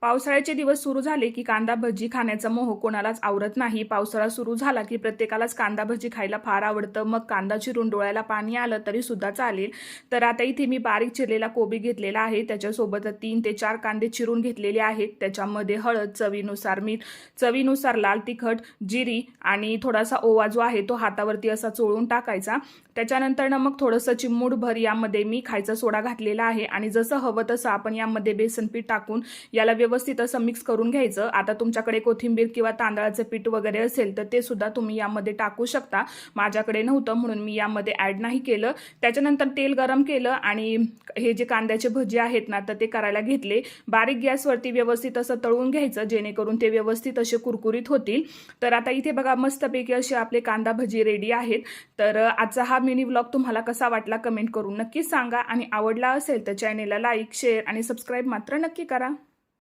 पावसाळ्याचे दिवस सुरू झाले की कांदा भजी खाण्याचा मोह कोणालाच आवरत नाही। पावसाळा सुरू झाला की प्रत्येकालाच कांदा भजी खायला फार आवडतं। मग कांदा चिरून डोळ्याला पाणी आलं तरी सुद्धा चालेल। तर आता इथे मी बारीक चिरलेला कोबी घेतलेला आहे, त्याच्यासोबत 3 ते 4 कांदे चिरून घेतलेले आहेत। त्याच्यामध्ये हळद, चवीनुसार मीठ, चवीनुसार लाल तिखट, जिरी आणि थोडासा ओवा जो आहे तो हातावरती असा चोळून टाकायचा। त्याच्यानंतर मग थोडंसं चिमूटभर यामध्ये मी खायचा सोडा घातलेला आहे आणि जसं हवं तसं आपण यामध्ये बेसन पीठ टाकून याला व्यवस्थित असं मिक्स करून घ्यायचं। आता तुमच्याकडे कोथिंबीर किंवा तांदळाचं पीठ वगैरे असेल तर ते सुद्धा तुम्ही यामध्ये टाकू शकता। माझ्याकडे नव्हतं म्हणून मी यामध्ये ॲड नाही केलं। त्याच्यानंतर तेल गरम केलं आणि हे जे कांद्याचे भजी आहेत ना तर ते करायला घेतले। बारीक गॅसवरती व्यवस्थित असं तळून घ्यायचं जेणेकरून ते व्यवस्थित असे कुरकुरीत होतील। तर आता इथे बघा मस्तपैकी असे आपले कांदा भजी रेडी आहेत। तर आजचा हा मिनी व्लॉग तुम्हाला कसा वाटला कमेंट करून नक्की सांगा आणि आवडला असेल तर चॅनेलला लाईक, शेअर आणि सबस्क्राईब मात्र नक्की करा।